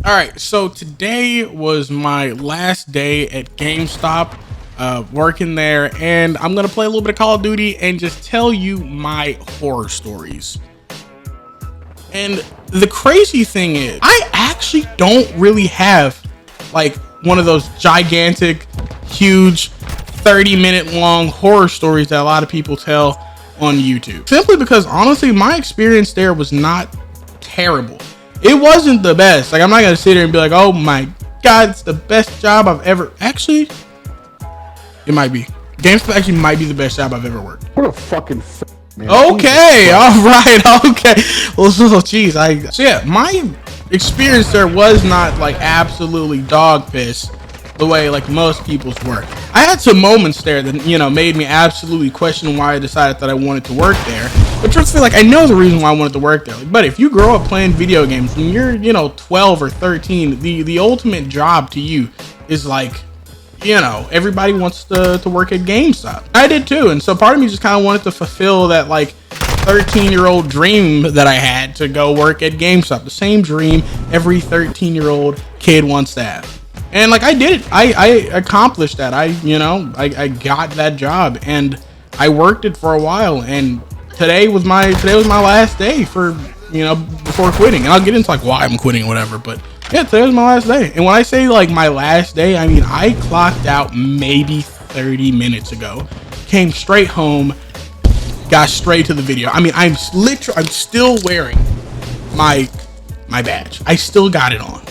All right, so today was my last day at GameStop, working there, and I'm gonna play a little bit of Call of Duty and just tell you my horror stories. And the crazy thing is, I actually don't really have like one of those gigantic, huge, 30-minute long horror stories that a lot of people tell on YouTube. Simply because honestly, my experience there was not terrible. It wasn't the best. Like, I'm not gonna sit here and be like, oh my god, it's the best job I've ever. Actually, it might be. GameStop actually might be the best job I've ever worked. What a fucking man. Okay, all right, okay. Well, so geez, so yeah, my experience there was not like absolutely dog piss the way like most people's were. I had some moments there that, you know, made me absolutely question why I decided that I wanted to work there. But truthfully, like, I know the reason why I wanted to work there. Like, but if you grow up playing video games when you're, you know, 12 or 13, the ultimate job to you is like, you know, everybody wants to work at GameStop. I did too, and so part of me just kind of wanted to fulfill that like 13-year-old dream that I had to go work at GameStop. The same dream every 13-year-old kid wants to have. And like, I did it. I accomplished that. I got that job, and I worked it for a while, and today was my last day for, you know, before quitting. And I'll get into like why I'm quitting or whatever, but yeah, today was my last day. And when I say like my last day, I mean I clocked out maybe 30 minutes ago, came straight home, got straight to the video. I mean, I'm still wearing my badge. I still got it on.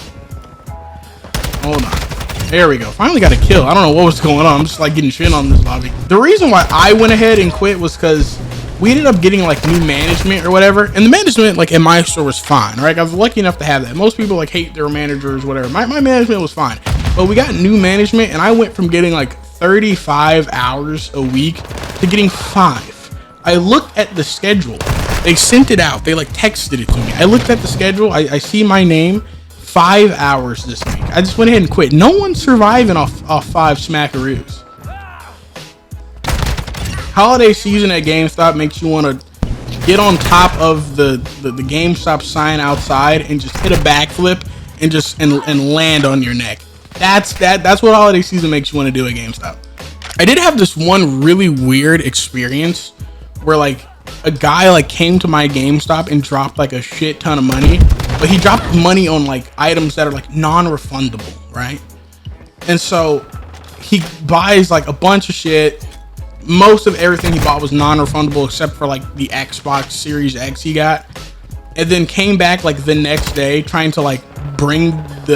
Hold on. There we go. Finally got a kill. I don't know what was going on. I'm just like getting shit on this lobby. The reason why I went ahead and quit was because we ended up getting like new management or whatever, and the management like in my store was fine. Right, I was lucky enough to have that. Most people like hate their managers, whatever. My management was fine, but we got new management, and I went from getting like 35 hours a week to getting 5. I looked at the schedule. They sent it out. They like texted it to me. I looked at the schedule. I see my name. 5 hours this week. I just went ahead and quit. No one's surviving off 5 smackaroos. Holiday season at GameStop makes you want to get on top of the GameStop sign outside and just hit a backflip and land on your neck. That's what holiday season makes you want to do at GameStop. I did have this one really weird experience where like a guy like came to my GameStop and dropped like a shit ton of money, but he dropped money on like items that are like non-refundable, right? And so he buys like a bunch of shit. Most of everything he bought was non-refundable except for like the Xbox Series X he got, and then came back like the next day trying to like bring the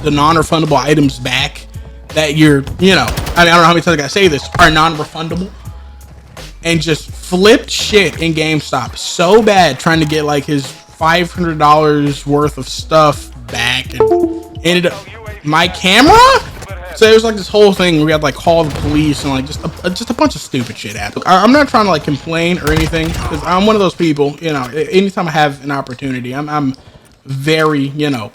non-refundable items back that you're, you know, I mean, I don't know how many times I gotta say this, are non-refundable, and just flipped shit in GameStop so bad trying to get like his $500 worth of stuff back, and ended up my camera. So it was like this whole thing where we had to like call the police and like just a bunch of stupid shit happened. I'm not trying to like complain or anything, because I'm one of those people, you know, anytime I have an opportunity, I'm very, you know,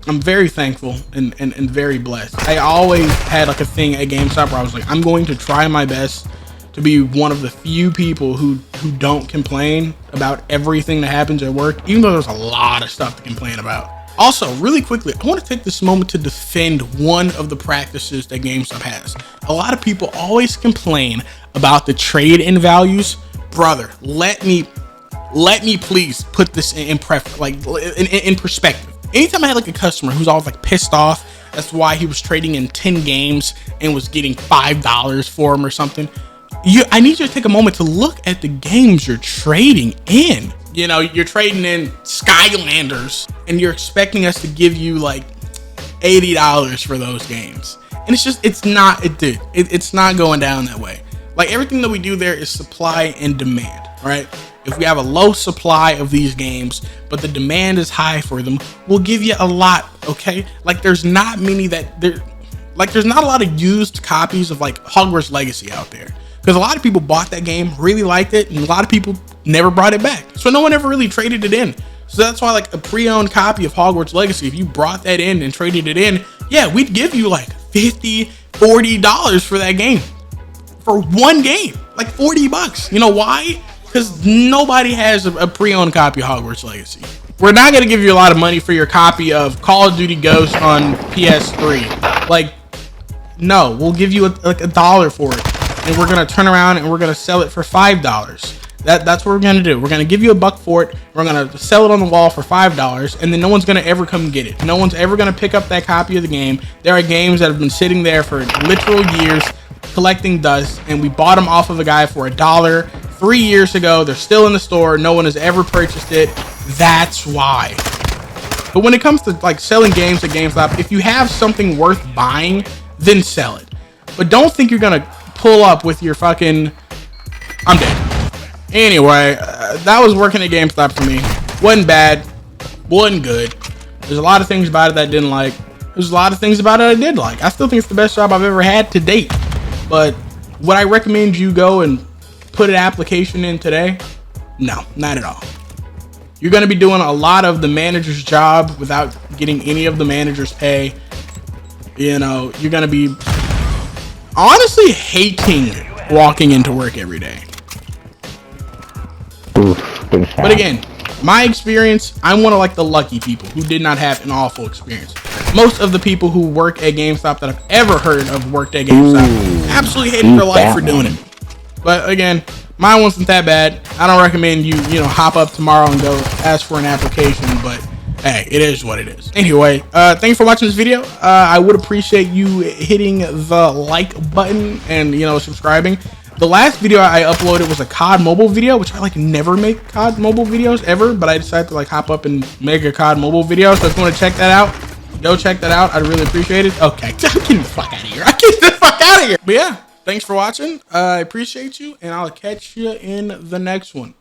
I'm very thankful and very blessed. I always had like a thing at GameStop where I was like, I'm going to try my best to be one of the few people who don't complain about everything that happens at work, even though there's a lot of stuff to complain about. Also, really quickly, I want to take this moment to defend one of the practices that GameStop has. A lot of people always complain about the trade-in values. Brother, let me please put this in perspective. Anytime I had like a customer who's always like pissed off, that's why he was trading in 10 games and was getting $5 for them or something. I need you to take a moment to look at the games you're trading in. You know, you're trading in Skylanders and you're expecting us to give you like $80 for those games. And it's not going down that way. Like, everything that we do there is supply and demand, right? If we have a low supply of these games, but the demand is high for them, we'll give you a lot, okay? Like, there's not a lot of used copies of like Hogwarts Legacy out there, because a lot of people bought that game, really liked it, and a lot of people never brought it back. So no one ever really traded it in. So that's why like a pre-owned copy of Hogwarts Legacy, if you brought that in and traded it in, yeah, we'd give you like $50, $40 for that game. For one game, like $40. You know why? Because nobody has a pre-owned copy of Hogwarts Legacy. we're not gonna give you a lot of money for your copy of Call of Duty Ghost on PS3. Like, no, we'll give you like $1 for it, and we're gonna turn around and we're gonna sell it for $5. That's what we're gonna do. We're gonna give you $1 for it. We're gonna sell it on the wall for $5, and then no one's gonna ever come get it. No one's ever gonna pick up that copy of the game. There are games that have been sitting there for literal years, collecting dust, and we bought them off of a guy for $1 3 years ago. They're still in the store. No one has ever purchased it. That's why. But when it comes to like selling games at GameStop, if you have something worth buying, then sell it. But don't think you're gonna pull up with your fucking, I'm dead. Anyway, that was working at GameStop for me. Wasn't bad, wasn't good. There's a lot of things about it that I didn't like. There's a lot of things about it I did like. I still think it's the best job I've ever had to date. But would I recommend you go and put an application in today? No, not at all. You're going to be doing a lot of the manager's job without getting any of the manager's pay. You know, you're going to be honestly hating walking into work every day. But again, my experience, I'm one of like the lucky people who did not have an awful experience. Most of the people who work at GameStop that I've ever heard of worked at GameStop absolutely hated their life for doing it. But again, mine wasn't that bad. I don't recommend you hop up tomorrow and go ask for an application, but hey, it is what it is. Anyway, thanks for watching this video. I would appreciate you hitting the like button and subscribing. The last video I uploaded was a COD mobile video, which I like never make COD mobile videos ever, but I decided to like hop up and make a COD mobile video. So if you want to check that out, go check that out. I'd really appreciate it. Okay, I'm getting the fuck out of here. But yeah, thanks for watching. I appreciate you, and I'll catch you in the next one.